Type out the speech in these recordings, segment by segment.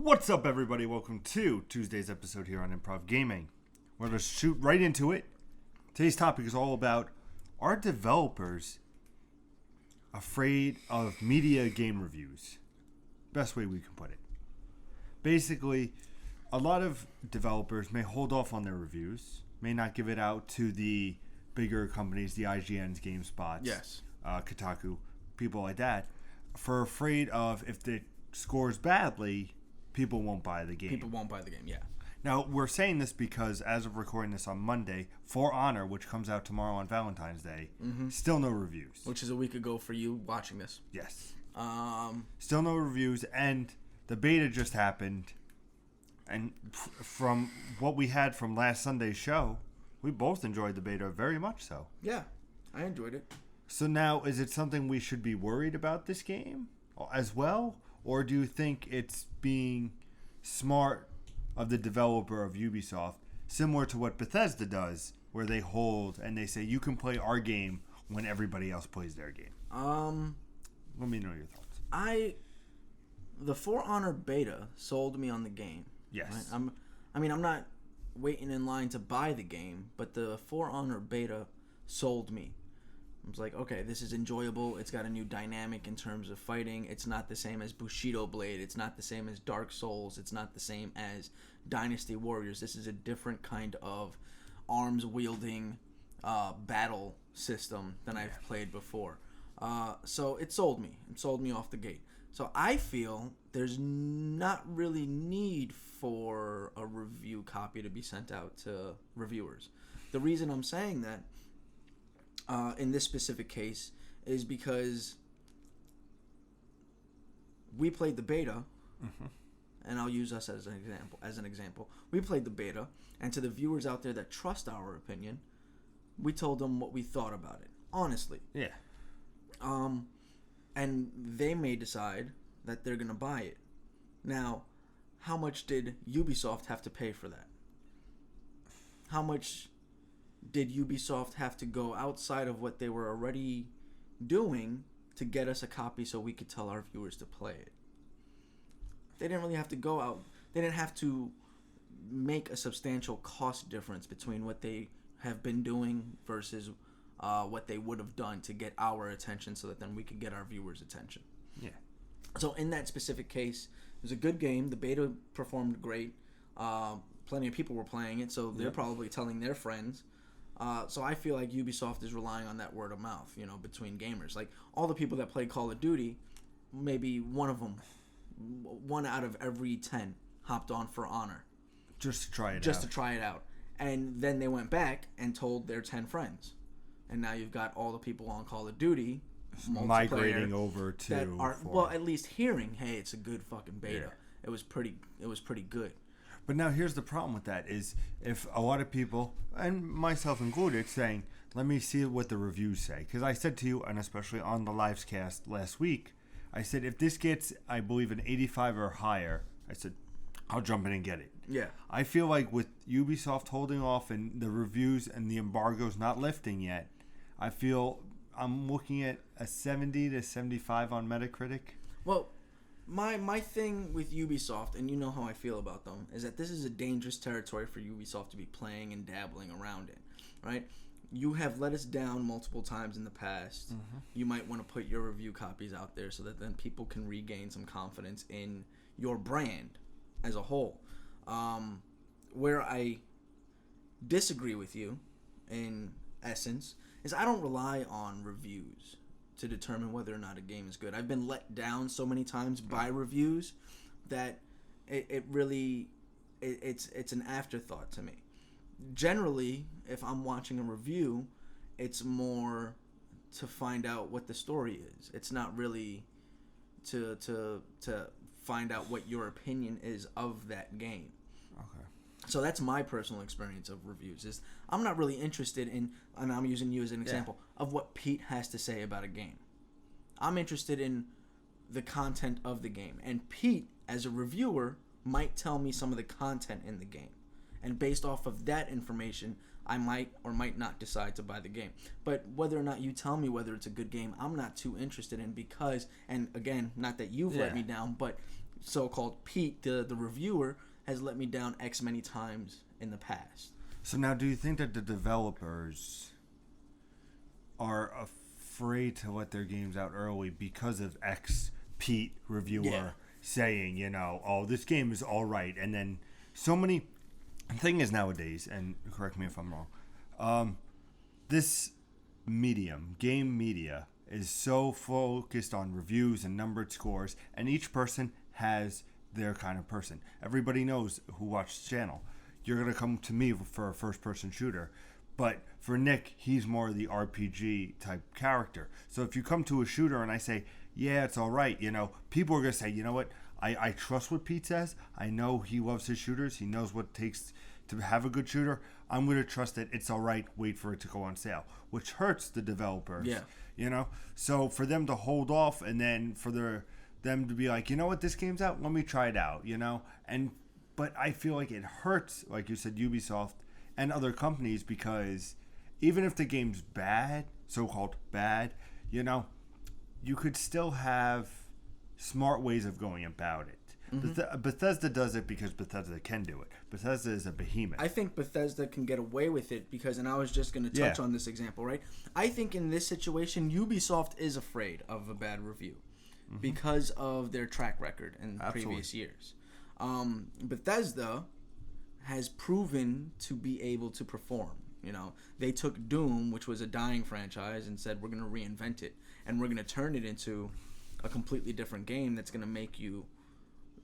What's up, everybody? Welcome to Tuesday's episode here on Improv Gaming. We're going to shoot right into it. Today's topic is all about, are developers afraid of media game reviews? Best way we can put it. Basically, a lot of developers may hold off on their reviews, may not give it out to the bigger companies, the IGNs, GameSpots, yes, Kotaku, people like that, for afraid of if it scores badly, people won't buy the game. People won't buy the game, yeah. Now, we're saying this because as of recording this on Monday, For Honor, which comes out tomorrow on Valentine's Day, still no reviews. Which is a week ago for you watching this. Yes. Still no reviews, and the beta just happened. And from what we had from last Sunday's show, we both enjoyed the beta very much so. Yeah, I enjoyed it. So now, is it something we should be worried about this game as well? Or do you think it's being smart of the developer of Ubisoft, similar to what Bethesda does, where they hold and they say, you can play our game when everybody else plays their game? Let me know your thoughts. The For Honor beta sold me on the game. Yes. Right? I'm not waiting in line to buy the game, but the For Honor beta sold me. I was like, okay, this is enjoyable. It's got a new dynamic in terms of fighting. It's not the same as Bushido Blade. It's not the same as Dark Souls. It's not the same as Dynasty Warriors. This is a different kind of arms-wielding battle system than I've played before. So it sold me. It sold me off the gate. So I feel there's not really need for a review copy to be sent out to reviewers. The reason I'm saying that in this specific case is because we played the beta, and I'll use us as an example. We played the beta, and to the viewers out there that trust our opinion, we told them what we thought about it, honestly. Yeah. And they may decide that they're going to buy it. Now, how much did Ubisoft have to pay for that? How much did Ubisoft have to go outside of what they were already doing to get us a copy so we could tell our viewers to play it? They didn't really have to go out. They didn't have to make a substantial cost difference between what they have been doing versus what they would have done to get our attention so that then we could get our viewers' attention. Yeah. So in that specific case, it was a good game. The beta performed great. Plenty of people were playing it, so they're probably telling their friends. So I feel like Ubisoft is relying on that word of mouth, between gamers. Like, all the people that play Call of Duty, maybe one out of every 10 hopped on For Honor. Just to try it out. And then they went back and told their 10 friends. And now you've got all the people on Call of Duty migrating over to that are, well, at least hearing, hey, it's a good fucking beta. Yeah. It was pretty good. But now here's the problem with that is if a lot of people, and myself included, saying, let me see what the reviews say. Because I said to you, and especially on the livescast last week, I said, if this gets, I believe, an 85 or higher, I said, I'll jump in and get it. Yeah. I feel like with Ubisoft holding off and the reviews and the embargoes not lifting yet, I feel I'm looking at a 70 to 75 on Metacritic. Well, my thing with Ubisoft, and you know how I feel about them, is that this is a dangerous territory for Ubisoft to be playing and dabbling around in, right? You have let us down multiple times in the past. You might want to put your review copies out there so that then people can regain some confidence in your brand as a whole. Where I disagree with you, in essence, is I don't rely on reviews to determine whether or not a game is good. I've been let down so many times by reviews that it's an afterthought to me. Generally, if I'm watching a review, it's more to find out what the story is. It's not really to find out what your opinion is of that game. Okay. So that's my personal experience of reviews. Is I'm not really interested in, and I'm using you as an example, of what Pete has to say about a game. I'm interested in the content of the game. And Pete, as a reviewer, might tell me some of the content in the game. And based off of that information, I might or might not decide to buy the game. But whether or not you tell me whether it's a good game, I'm not too interested in because, and again, not that you've let me down, but so-called Pete, the reviewer, has let me down X many times in the past. So now, do you think that the developers are afraid to let their games out early because of X Pete reviewer saying, oh, this game is all right, and then so many. The thing is nowadays, and correct me if I'm wrong, this game media, is so focused on reviews and numbered scores, and each person has their kind of person. Everybody knows who watched the channel. You're going to come to me for a first-person shooter, but for Nick, he's more the RPG type character. So if you come to a shooter and I say, yeah, it's all right, people are going to say, you know what, I trust what Pete says. I know he loves his shooters. He knows what it takes to have a good shooter. I'm going to trust that it's all right, wait for it to go on sale, which hurts the developers. Yeah. So for them to hold off and then for them to be like, you know what, this game's out, let me try it out, but I feel like it hurts, like you said, Ubisoft and other companies, because even if the game's bad, so-called bad, you could still have smart ways of going about it. Mm-hmm. Bethesda does it because Bethesda can do it. Bethesda is a behemoth. I think Bethesda can get away with it because, and I was just going to touch on this example, right? I think in this situation, Ubisoft is afraid of a bad review because of their track record in previous years. Bethesda has proven to be able to perform. They took Doom, which was a dying franchise, and said, we're going to reinvent it, and we're going to turn it into a completely different game that's going to make you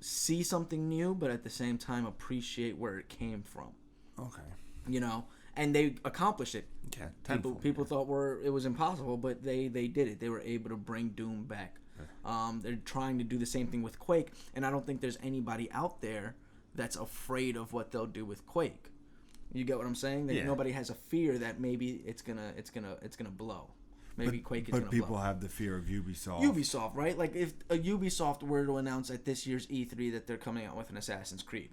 see something new, but at the same time appreciate where it came from. Okay. And they accomplished it. Yeah. People thought it was impossible, but they did it. They were able to bring Doom back. They're trying to do the same thing with Quake, and I don't think there's anybody out there that's afraid of what they'll do with Quake. You get what I'm saying? That nobody has a fear that maybe it's gonna blow. Maybe Quake is going to blow. But people have the fear of Ubisoft. Ubisoft, right? Like if a Ubisoft were to announce at this year's E3 that they're coming out with an Assassin's Creed.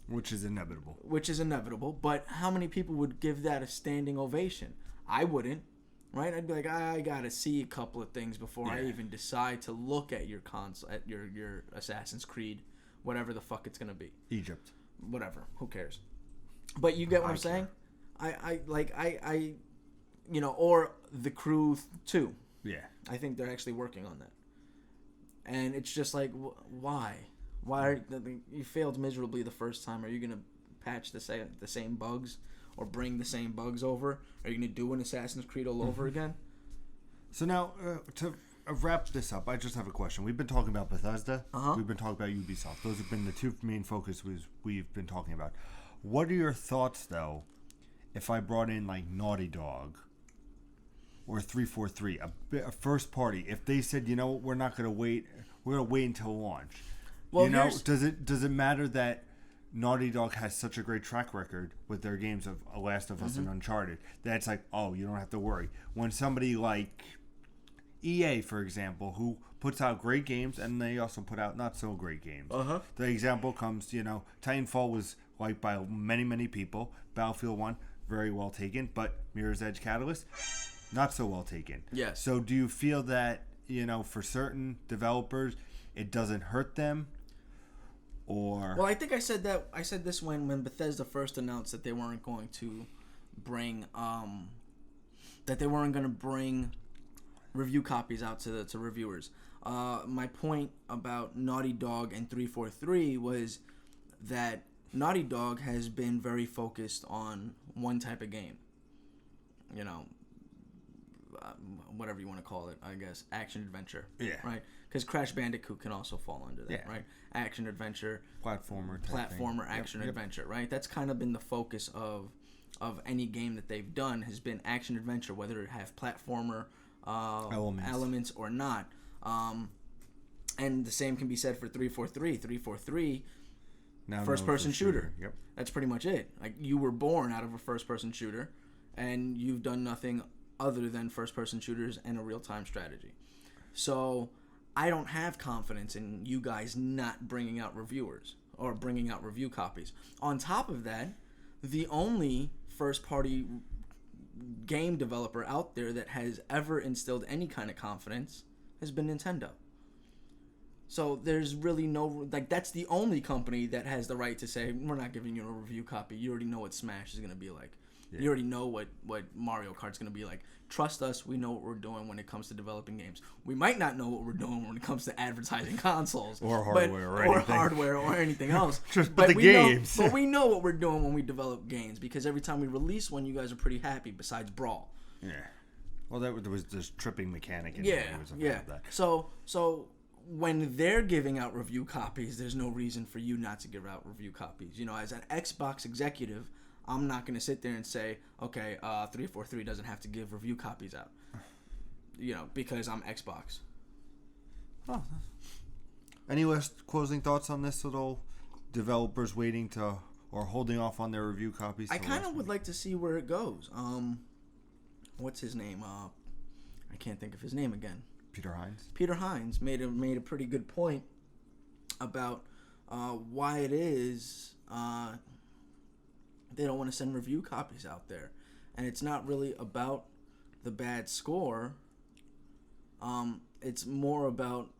Which is inevitable. But how many people would give that a standing ovation? I wouldn't, right? I'd be like, I got to see a couple of things before I even decide to look at your console, at your Assassin's Creed, whatever the fuck it's going to be. Egypt. Whatever. Who cares? But you get what I'm saying? I or The Crew 2. Yeah. I think they're actually working on that. And it's just like, why? Why you failed miserably the first time? Are you going to patch the same bugs or bring the same bugs over? Are you going to do an Assassin's Creed all over again? So now, to wrap this up, I just have a question. We've been talking about Bethesda. We've been talking about Ubisoft. Those have been the two main focuses we've been talking about. What are your thoughts, though, if I brought in, like, Naughty Dog or 343, a first party, if they said, we're not going to wait, we're going to wait until launch. Well, does it matter that Naughty Dog has such a great track record with their games of Last of Us and Uncharted that it's like, oh, you don't have to worry. When somebody like EA, for example, who puts out great games and they also put out not so great games. The example comes, Titanfall was liked by many, many people. Battlefield 1, very well taken, but Mirror's Edge Catalyst, not so well taken. Yes. So do you feel that, for certain developers, it doesn't hurt them? Or well, I think I said this when Bethesda first announced that they weren't going to bring review copies out to reviewers. My point about Naughty Dog and 343 was that Naughty Dog has been very focused on one type of game. Whatever you want to call it, I guess, action adventure. Yeah. Right? Because Crash Bandicoot can also fall under that, right? Action adventure. Platformer action adventure, right? That's kind of been the focus of any game that they've done has been action adventure, whether it have platformer elements or not. And the same can be said for 343. 343, first-person shooter. Yep. That's pretty much it. Like, you were born out of a first-person shooter, and you've done nothing other than first-person shooters and a real-time strategy. So I don't have confidence in you guys not bringing out reviewers or bringing out review copies. On top of that, the only first-party game developer out there that has ever instilled any kind of confidence has been Nintendo. So there's really no, like, that's the only company that has the right to say, we're not giving you a review copy. You already know what Smash is going to be like. Yeah. You already know what Mario Kart's going to be like. Trust us, we know what we're doing when it comes to developing games. We might not know what we're doing when it comes to advertising consoles. Or hardware or anything else. but the games. But we know what we're doing when we develop games, because every time we release one, you guys are pretty happy, besides Brawl. Yeah. Well, there was this tripping mechanic. Yeah. That. So when they're giving out review copies, there's no reason for you not to give out review copies. You know, as an Xbox executive, I'm not going to sit there and say, okay, 343 doesn't have to give review copies out, you know, because I'm Xbox. Oh. Any last closing thoughts on this little developers waiting to or holding off on their review copies? I kind of would like to see where it goes. What's his name? I can't think of his name again. Peter Hines. Peter Hines made a pretty good point about why it is they don't want to send review copies out there, and it's not really about the bad score. It's more about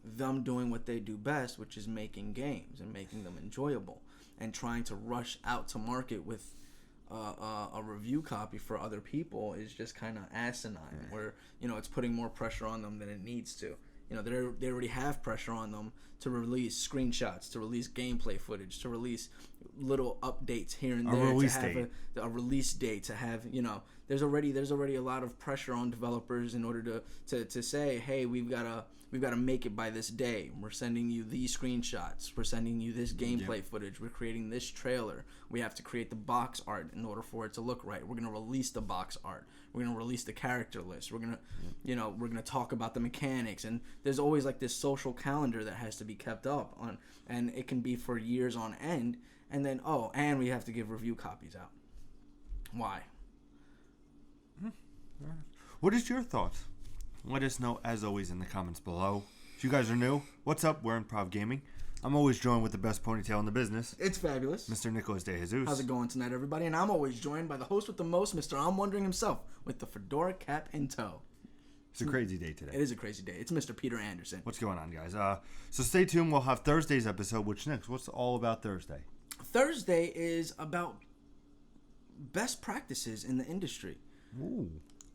them doing what they do best, which is making games and making them enjoyable, and trying to rush out to market with a review copy for other people is just kind of asinine. Where, you know, it's putting more pressure on them than it needs to. You know, they already have pressure on them to release screenshots, to release gameplay footage, to release little updates here and there, to have a release date, to have, you know, there's already a lot of pressure on developers in order to say, hey, we've got to make it by this day. We're sending you these screenshots. We're sending you this gameplay footage. We're creating this trailer. We have to create the box art in order for it to look right. We're going to release the box art. We're going to release the character list. We're going to, you know, we're going to talk about the mechanics. And there's always like this social calendar that has to be kept up on, and it can be for years on end. And then, and we have to give review copies out. Why? What is your thoughts? Let us know, as always, in the comments below. If you guys are new, what's up? We're Improv Gaming. I'm always joined with the best ponytail in the business. It's fabulous. Mr. Nicholas De Jesus. How's it going tonight, everybody? And I'm always joined by the host with the most, Mr. I'm Wondering himself, with the fedora cap in tow. It's a crazy day today. It is a crazy day. It's Mr. Peter Anderson. What's going on, guys? So stay tuned. We'll have Thursday's episode. What's all about Thursday? Thursday is about best practices in the industry. Ooh.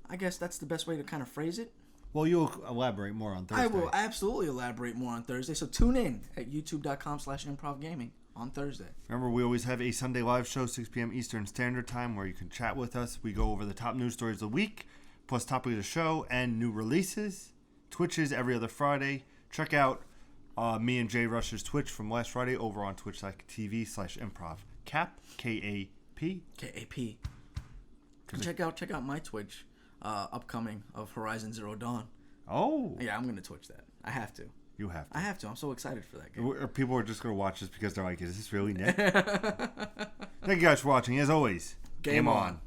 I guess that's the best way to kind of phrase it. Well, you'll elaborate more on Thursday. I will absolutely elaborate more on Thursday. So tune in at youtube.com/improvgaming on Thursday. Remember, we always have a Sunday live show, 6 p.m. Eastern Standard Time, where you can chat with us. We go over the top news stories of the week, plus topic of the show, and new releases. Twitch is every other Friday. Check out me and Jay Rush's Twitch from last Friday over on twitch.tv/improv. Cap, K-A-P. K-A-P. Check out my Twitch. Upcoming of Horizon Zero Dawn. Oh. Yeah, I'm going to Twitch that. I have to. You have to. I have to. I'm so excited for that game. People are just going to watch this because they're like, is this really Nick? Thank you guys for watching. As always, game on.